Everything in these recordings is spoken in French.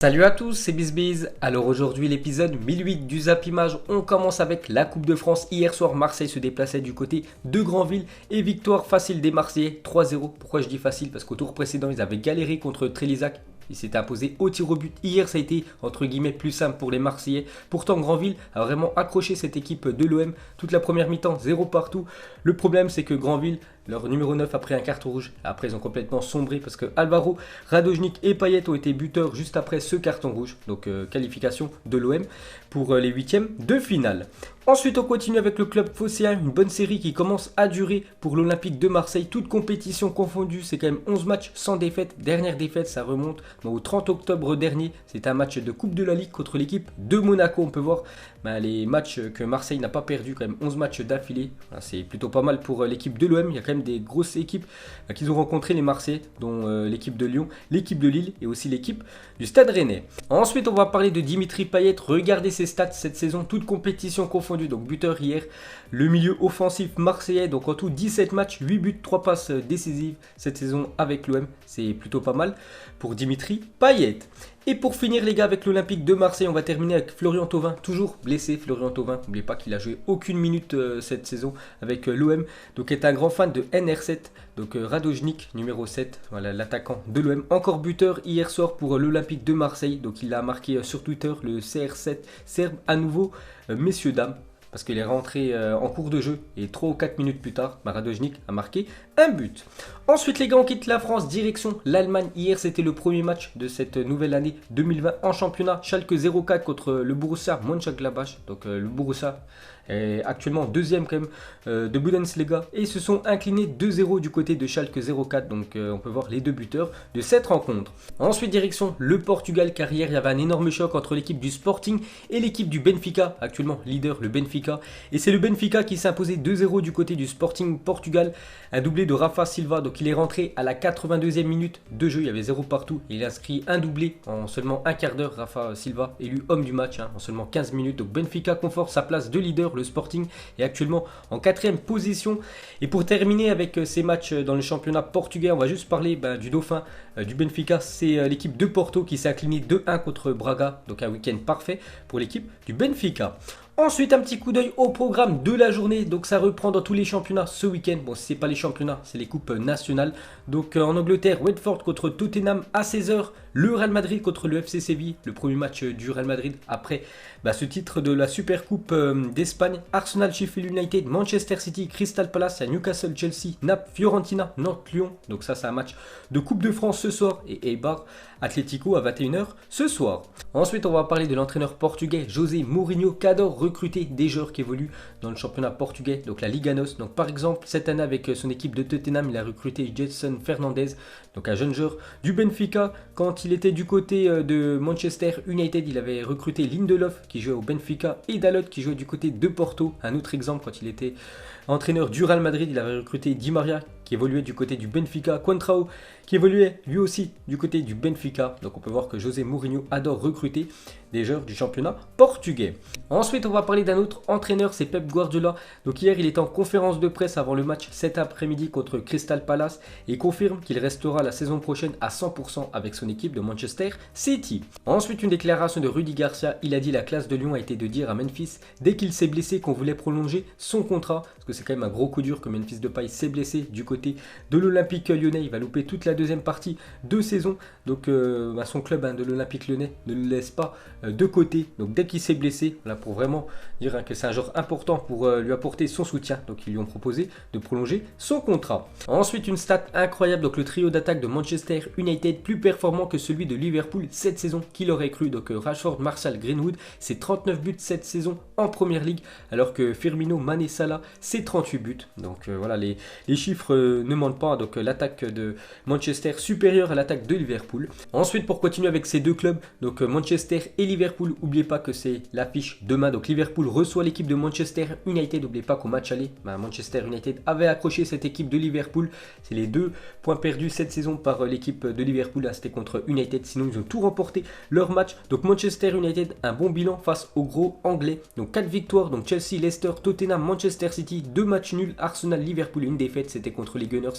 Salut à tous, c'est BizBiz. Alors aujourd'hui l'épisode 1008 du Zap Image. On commence avec la Coupe de France. Hier soir, Marseille se déplaçait du côté de Granville et victoire facile des Marseillais 3-0. Pourquoi je dis facile? Parce qu'au tour précédent, ils avaient galéré contre Trélisac. Il s'était imposé au tir au but. Hier, ça a été entre guillemets plus simple pour les Marseillais. Pourtant, Granville a vraiment accroché cette équipe de l'OM. Toute la première mi-temps, 0 partout. Le problème, c'est que Granville, leur numéro 9 a pris un carton rouge. Après, ils ont complètement sombré parce que Alvaro, Radojnik et Payet ont été buteurs juste après ce carton rouge. Donc, qualification de l'OM pour les huitièmes de finale. Ensuite, on continue avec le club phocéen, une bonne série qui commence à durer pour l'Olympique de Marseille. Toute compétition confondue, c'est quand même 11 matchs sans défaite. Dernière défaite, ça remonte au 30 octobre dernier. C'est un match de Coupe de la Ligue contre l'équipe de Monaco. On peut voir les matchs que Marseille n'a pas perdu, quand même 11 matchs d'affilée. C'est plutôt pas mal pour l'équipe de l'OM. Il y a quand même des grosses équipes qu'ils ont rencontrées, les Marseillais, dont l'équipe de Lyon, l'équipe de Lille et aussi l'équipe du Stade Rennais. Ensuite, on va parler de Dimitri Payet. Regardez ses stats cette saison, toute compétition confondue. Donc buteur hier, le milieu offensif marseillais, donc en tout 17 matchs, 8 buts, 3 passes décisives cette saison avec l'OM, c'est plutôt pas mal pour Dimitri Payet. Et pour finir les gars avec l'Olympique de Marseille, on va terminer avec Florian Thauvin, toujours blessé Florian Thauvin, n'oubliez pas qu'il a joué aucune minute cette saison avec l'OM, donc est un grand fan de NR7, donc Radojnik numéro 7, voilà l'attaquant de l'OM, encore buteur hier soir pour l'Olympique de Marseille, donc il a marqué sur Twitter le CR7 serbe à nouveau, messieurs dames. Parce qu'il est rentré en cours de jeu et 3 ou 4 minutes plus tard, Radojnik a marqué un but. Ensuite les gars, on quitte la France, direction l'Allemagne. Hier c'était le premier match de cette nouvelle année 2020 en championnat. Schalke 04 contre le Borussia Mönchengladbach. Donc le Borussia est actuellement deuxième quand même de Bundesliga. Et ils se sont inclinés 2-0 du côté de Schalke 04. Donc on peut voir les deux buteurs de cette rencontre. Ensuite direction le Portugal, car hier il y avait un énorme choc entre l'équipe du Sporting et l'équipe du Benfica. Actuellement leader le Benfica. Et c'est le Benfica qui s'est imposé 2-0 du côté du Sporting Portugal. Un doublé de Rafa Silva. Donc il est rentré à la 82e minute de jeu. Il y avait 0 partout. Il a inscrit un doublé en seulement un quart d'heure. Rafa Silva élu homme du match en seulement 15 minutes. Donc Benfica conforte sa place de leader. Le Sporting est actuellement en 4e position. Et pour terminer avec ces matchs dans le championnat portugais, on va juste parler du dauphin du Benfica. C'est l'équipe de Porto qui s'est inclinée 2-1 contre Braga. Donc un week-end parfait pour l'équipe du Benfica. Ensuite, un petit coup d'œil au programme de la journée. Donc ça reprend dans tous les championnats ce week-end. Bon, ce n'est pas les championnats, c'est les coupes nationales. Donc en Angleterre, Watford contre Tottenham à 16h. Le Real Madrid contre le FC Séville. Le premier match du Real Madrid après ce titre de la Super Coupe d'Espagne. Arsenal, Sheffield United, Manchester City, Crystal Palace, Newcastle, Chelsea, Naples, Fiorentina, Nantes, Lyon. Donc ça c'est un match de Coupe de France ce soir. Et Eibar, Atlético à 21h ce soir. Ensuite, on va parler de l'entraîneur portugais José Mourinho qui adore recruter des joueurs qui évoluent dans le championnat portugais, donc la Liga NOS. Donc par exemple, cette année avec son équipe de Tottenham, il a recruté Jetson Fernandez, donc un jeune joueur du Benfica. Quand il était du côté de Manchester United, il avait recruté Lindelof qui jouait au Benfica et Dalot qui jouait du côté de Porto. Un autre exemple, quand il était entraîneur du Real Madrid, il avait recruté Di Maria qui évoluait du côté du Benfica, Contrao qui évoluait lui aussi du côté du Benfica. Donc on peut voir que José Mourinho adore recruter des joueurs du championnat portugais. Ensuite, on va parler d'un autre entraîneur, c'est Pep Guardiola. Donc hier, il était en conférence de presse avant le match cet après-midi contre Crystal Palace et confirme qu'il restera la saison prochaine à 100% avec son équipe de Manchester City. Ensuite, une déclaration de Rudy Garcia. Il a dit: la classe de Lyon a été de dire à Memphis dès qu'il s'est blessé qu'on voulait prolonger son contrat, parce que c'est quand même un gros coup dur que Memphis Depay s'est blessé du côté de l'Olympique Lyonnais. Il va louper toute la deuxième partie de saison. Donc son club de l'Olympique Lyonnais ne le laisse pas de côté. Donc dès qu'il s'est blessé, voilà, pour vraiment dire que c'est un joueur important pour lui apporter son soutien. Donc ils lui ont proposé de prolonger son contrat. Ensuite, une stat incroyable. Donc le trio d'attaque de Manchester United plus performant que celui de Liverpool cette saison. Qui l'aurait cru? Donc Rashford, Martial, Greenwood, c'est 39 buts cette saison en Première Ligue, alors que Firmino, Mané, Salah, c'est 38 buts. Donc voilà, les chiffres ne mentent pas. Donc l'attaque de Manchester supérieure à l'attaque de Liverpool. Ensuite, pour continuer avec ces deux clubs, donc Manchester et Liverpool, n'oubliez pas que c'est l'affiche demain. Donc Liverpool reçoit l'équipe de Manchester United. N'oubliez pas qu'au match aller, Manchester United avait accroché cette équipe de Liverpool. C'est les 2 points perdus cette saison par l'équipe de Liverpool. C'était contre United. Sinon, ils ont tout remporté leur match. Donc Manchester United, un bon bilan face aux gros anglais. Donc 4 victoires. Donc Chelsea, Leicester, Tottenham, Manchester City. 2 matchs nuls. Arsenal, Liverpool, une défaite. C'était contre les Gunners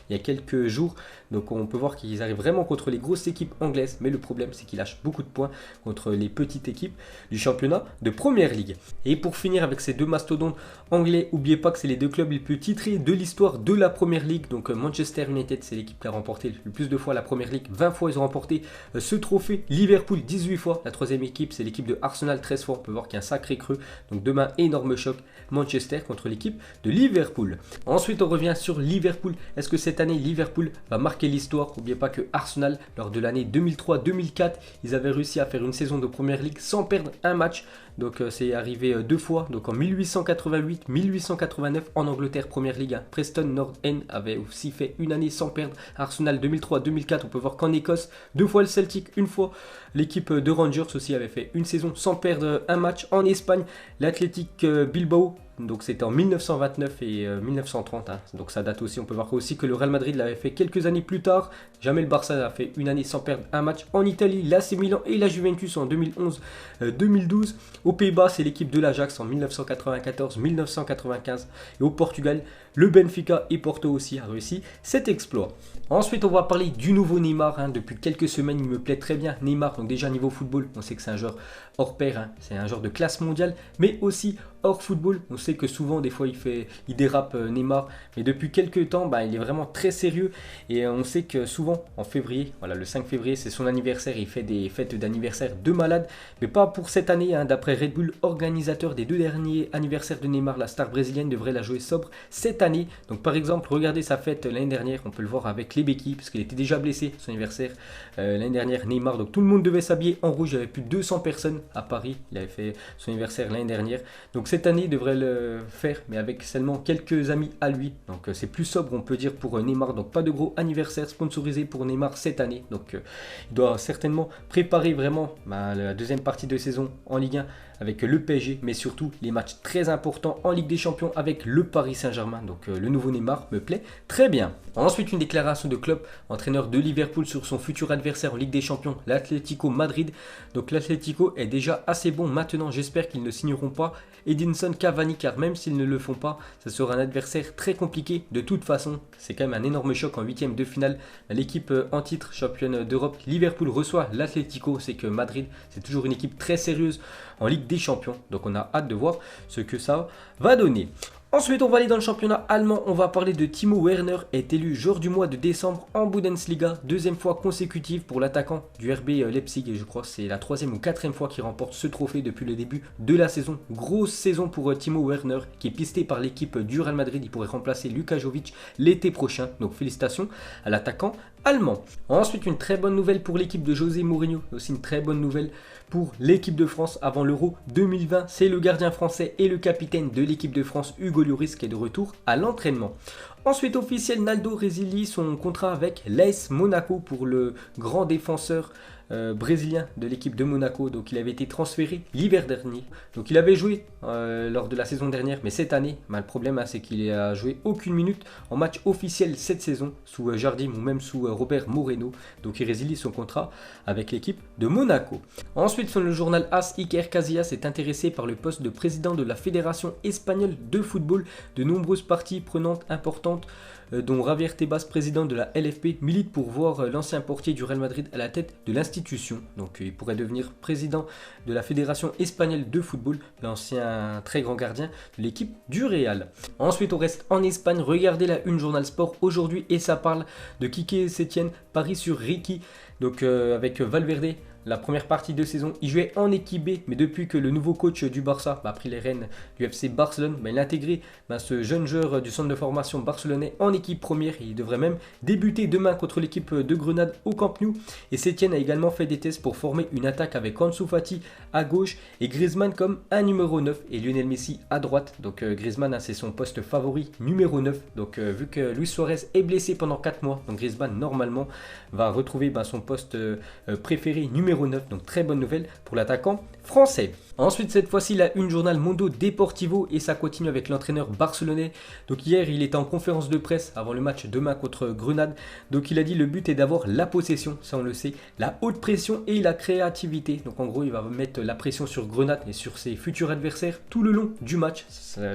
il y a quelques jours. Donc Donc on peut voir qu'ils arrivent vraiment contre les grosses équipes anglaises, mais le problème c'est qu'ils lâchent beaucoup de points contre les petites équipes du championnat de Première Ligue. Et pour finir avec ces deux mastodontes anglais, n'oubliez pas que c'est les deux clubs les plus titrés de l'histoire de la Première Ligue. Donc Manchester United, c'est l'équipe qui a remporté le plus de fois la Première Ligue, 20 fois ils ont remporté ce trophée. Liverpool 18 fois, la troisième équipe c'est l'équipe de Arsenal 13 fois, on peut voir qu'il y a un sacré creux. Donc demain, énorme choc, Manchester contre l'équipe de Liverpool. Ensuite on revient sur Liverpool. Est-ce que cette année Liverpool va marquer l'histoire? N'oubliez pas que Arsenal, lors de l'année 2003-2004, ils avaient réussi à faire une saison de Première Ligue sans perdre un match. Donc c'est arrivé deux fois, donc en 1888, 1889 en Angleterre, Première Ligue 1. Preston North End avait aussi fait une année sans perdre. Arsenal 2003-2004, on peut voir qu'en Écosse, deux fois le Celtic, une fois l'équipe de Rangers aussi avait fait une saison sans perdre un match. En Espagne, l'Athletic Bilbao, donc c'était en 1929 et 1930, hein. Donc ça date aussi. On peut voir aussi que le Real Madrid l'avait fait quelques années plus tard. Jamais le Barça a fait une année sans perdre un match. En Italie, l'AC Milan et la Juventus en 2011-2012. Aux Pays-Bas, c'est l'équipe de l'Ajax en 1994-1995. Et au Portugal, le Benfica et Porto aussi a réussi cet exploit. Ensuite, on va parler du nouveau Neymar, hein. Depuis quelques semaines, il me plaît très bien. Neymar, donc déjà niveau football, on sait que c'est un joueur hors pair, hein. C'est un joueur de classe mondiale, mais aussi hors football. On sait que souvent, des fois, il dérape Neymar, mais depuis quelques temps, il est vraiment très sérieux. Et on sait que souvent, en février, voilà, le 5 février, c'est son anniversaire. Il fait des fêtes d'anniversaire de malade, mais pas pour cette année, hein. D'après Red Bull, organisateur des deux derniers anniversaires de Neymar, la star brésilienne devrait la jouer sobre cette année. Donc par exemple, regardez sa fête l'année dernière, on peut le voir avec les béquilles, parce qu'il était déjà blessé, son anniversaire l'année dernière, Neymar. Donc tout le monde devait s'habiller en rouge, il y avait plus de 200 personnes à Paris, il avait fait son anniversaire l'année dernière. Donc cette année, il devrait le faire, mais avec seulement quelques amis à lui. Donc c'est plus sobre, on peut dire, pour Neymar. Donc pas de gros anniversaire sponsorisé pour Neymar cette année. Donc il doit certainement préparer vraiment la deuxième partie de saison en Ligue 1 avec le PSG, mais surtout les matchs très importants en Ligue des Champions avec le Paris Saint-Germain. Donc le nouveau Neymar me plaît très bien. Ensuite, une déclaration de Klopp, entraîneur de Liverpool, sur son futur adversaire en Ligue des Champions, l'Atlético Madrid. Donc l'Atlético est déjà assez bon maintenant, j'espère qu'ils ne signeront pas Edinson Cavani, car même s'ils ne le font pas, ça sera un adversaire très compliqué. De toute façon, c'est quand même un énorme choc en huitième de finale. L'équipe en titre, championne d'Europe, Liverpool reçoit l'Atlético. C'est que Madrid, c'est toujours une équipe très sérieuse en Ligue des Champions. Donc on a hâte de voir ce que ça va donner. Ensuite, on va aller dans le championnat allemand. On va parler de Timo Werner, est élu joueur du mois de décembre en Bundesliga. Deuxième fois consécutive pour l'attaquant du RB Leipzig. Et je crois que c'est la troisième ou quatrième fois qu'il remporte ce trophée depuis le début de la saison. Grosse saison pour Timo Werner, qui est pisté par l'équipe du Real Madrid. Il pourrait remplacer Luka Jovic l'été prochain. Donc félicitations à l'attaquant allemand. Ensuite, une très bonne nouvelle pour l'équipe de José Mourinho. Aussi une très bonne nouvelle pour l'équipe de France avant l'Euro 2020. C'est le gardien français et le capitaine de l'équipe de France, Hugo Lloris, qui est de retour à l'entraînement. Ensuite, officiel, Naldo résilie son contrat avec l'AS Monaco pour le grand défenseur brésilien de l'équipe de Monaco. Donc il avait été transféré l'hiver dernier. Donc il avait joué lors de la saison dernière, mais cette année, le problème c'est qu'il a joué aucune minute en match officiel cette saison sous Jardim ou même sous Robert Moreno. Donc il résilie son contrat avec l'équipe de Monaco. Ensuite, sur le journal AS, Iker Casillas est intéressé par le poste de président de la Fédération espagnole de football. De nombreuses parties prenantes importantes, dont Javier Tebas, président de la LFP, milite pour voir l'ancien portier du Real Madrid à la tête de l'institution. Donc il pourrait devenir président de la Fédération espagnole de football, l'ancien très grand gardien de l'équipe du Real. Ensuite, on reste en Espagne. Regardez la Une Journal Sport aujourd'hui et ça parle de Quique Setién, Paris sur Ricky. Donc avec Valverde, la première partie de saison, il jouait en équipe B, mais depuis que le nouveau coach du Barça a pris les rênes du FC Barcelone, il a intégré ce jeune joueur du centre de formation barcelonais en équipe première. Il devrait même débuter demain contre l'équipe de Grenade au Camp Nou. Et Setién a également fait des tests pour former une attaque avec Ansu Fati à gauche et Griezmann comme un numéro 9 et Lionel Messi à droite. Donc Griezmann, c'est son poste favori, numéro 9. Donc vu que Luis Suarez est blessé pendant 4 mois, donc Griezmann normalement va retrouver son poste préféré, numéro numéro 9, donc très bonne nouvelle pour l'attaquant français. Ensuite, cette fois-ci, la une journal Mundo Deportivo et ça continue avec l'entraîneur barcelonais. Donc hier, il était en conférence de presse avant le match demain contre Grenade. Donc il a dit le but est d'avoir la possession, ça on le sait, la haute pression et la créativité. Donc en gros, il va mettre la pression sur Grenade et sur ses futurs adversaires tout le long du match.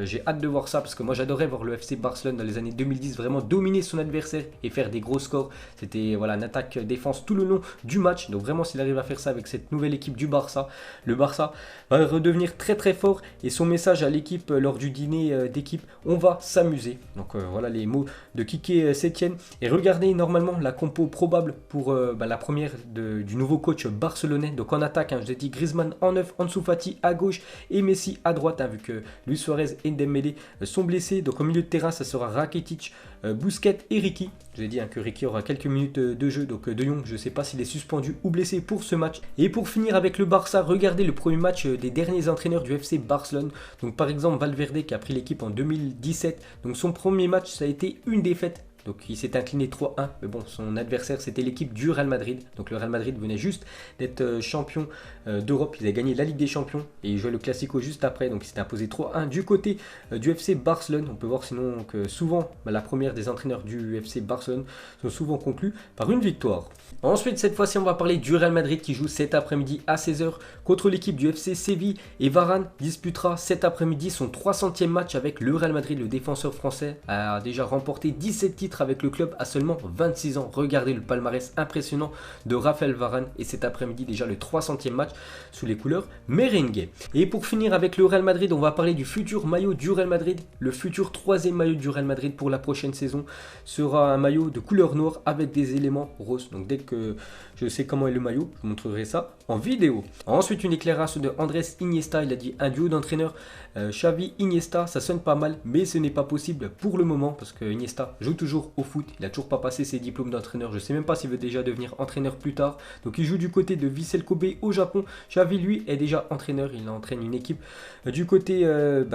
J'ai hâte de voir ça parce que moi j'adorais voir le FC Barcelone dans les années 2010 vraiment dominer son adversaire et faire des gros scores. C'était voilà, une attaque-défense tout le long du match. Donc vraiment, s'il arrive à faire ça avec cette nouvelle équipe du Barça, le Barça va redevenir très très fort. Et son message à l'équipe lors du dîner d'équipe, on va s'amuser. Donc voilà les mots de Quique Sétienne. Et regardez normalement la compo probable pour la première du nouveau coach barcelonais. Donc en attaque, je vous ai dit Griezmann en 9, Ansu Fati à gauche et Messi à droite, vu que Luis Suarez et Dembélé sont blessés. Donc au milieu de terrain, ça sera Rakitic, Busquets et Ricky. Je vous ai dit que Ricky aura quelques minutes de jeu. Donc De Jong, je ne sais pas s'il est suspendu ou blessé pour ce match. Et pour finir avec le Barça, regardez le premier match des derniers entraîneurs du FC Barcelone. Donc par exemple Valverde qui a pris l'équipe en 2017. Donc son premier match, ça a été une défaite. Donc il s'est incliné 3-1, mais bon, son adversaire c'était l'équipe du Real Madrid. Donc le Real Madrid venait juste d'être champion d'Europe, ils avaient gagné la Ligue des Champions et ils jouaient le Classico juste après. Donc il s'était imposé 3-1 du côté du FC Barcelone. On peut voir sinon que souvent la première des entraîneurs du FC Barcelone sont souvent conclus par une victoire. Ensuite, cette fois-ci, on va parler du Real Madrid qui joue cet après-midi à 16h contre l'équipe du FC Séville. Et Varane disputera cet après-midi son 300e match avec le Real Madrid. Le défenseur français a déjà remporté 17 titres avec le club à seulement 26 ans. Regardez le palmarès impressionnant de Raphaël Varane. Et cet après-midi, déjà le 300e match sous les couleurs merengue. Et pour finir avec le Real Madrid, on va parler du futur maillot du Real Madrid. Le futur 3e maillot du Real Madrid pour la prochaine saison sera un maillot de couleur noire avec des éléments roses. Donc dès que je sais comment est le maillot, je vous montrerai ça en vidéo. Ensuite, une déclaration de Andrés Iniesta. Il a dit un duo d'entraîneurs Xavi Iniesta, ça sonne pas mal, mais ce n'est pas possible pour le moment parce que Iniesta joue toujours au foot. Il n'a toujours pas passé ses diplômes d'entraîneur. Je ne sais même pas s'il veut déjà devenir entraîneur plus tard. Donc il joue du côté de Vissel Kobe au Japon. Xavi lui est déjà entraîneur. Il entraîne une équipe du côté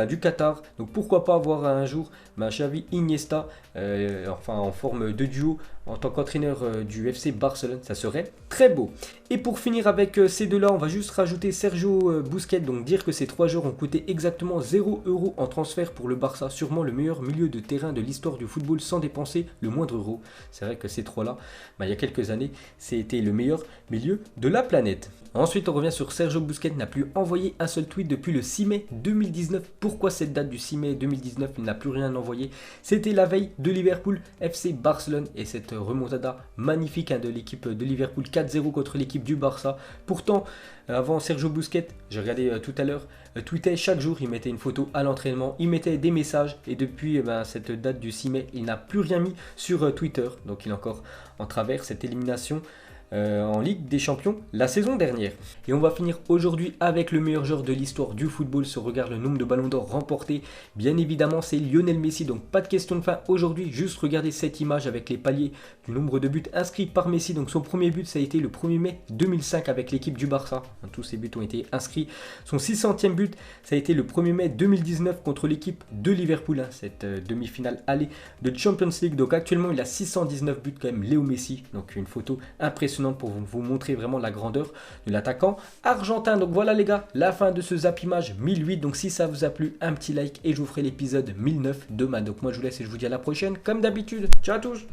du Qatar. Donc pourquoi pas avoir un jour Xavi Iniesta en forme de duo en tant qu'entraîneur du FC Barcelone. Ça serait très beau. Et pour finir avec ces deux-là, on va juste rajouter Sergio Busquets. Donc dire que ces trois joueurs ont coûté exactement 0 € en transfert pour le Barça. Sûrement le meilleur milieu de terrain de l'histoire du football sans dépenser le moindre euro. C'est vrai que ces trois-là, il y a quelques années, c'était le meilleur milieu de la planète. Ensuite, on revient sur Sergio Busquets, n'a plus envoyé un seul tweet depuis le 6 mai 2019. Pourquoi cette date du 6 mai 2019 il n'a plus rien envoyé? C'était la veille de Liverpool FC Barcelone et cette remontada magnifique de l'équipe de Liverpool 4-0 contre l'équipe du Barça. Pourtant, avant Sergio Busquets, j'ai regardé tout à l'heure, tweetait chaque jour, il mettait une photo à l'entraînement, il mettait des messages et depuis cette date du 6 mai, il n'a plus rien mis sur Twitter. Donc il est encore en travers cette élimination en Ligue des Champions la saison dernière. Et on va finir aujourd'hui avec le meilleur joueur de l'histoire du football. Si on regarde le nombre de ballons d'or remportés, bien évidemment c'est Lionel Messi. Donc pas de question de fin aujourd'hui, juste regardez cette image avec les paliers du nombre de buts inscrits par Messi. Donc son premier but ça a été le 1er mai 2005 avec l'équipe du Barça. Tous ses buts ont été inscrits. Son 600e but ça a été le 1er mai 2019 contre l'équipe de Liverpool. Cette demi-finale aller de Champions League. Donc actuellement il a 619 buts quand même Léo Messi. Donc une photo impressionnante pour vous montrer vraiment la grandeur de l'attaquant argentin. Donc voilà les gars, la fin de ce Zap Image 1008. Donc si ça vous a plu, un petit like et je vous ferai l'épisode 1009 demain. Donc moi je vous laisse et je vous dis à la prochaine comme d'habitude. Ciao à tous.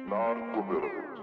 Non-committal.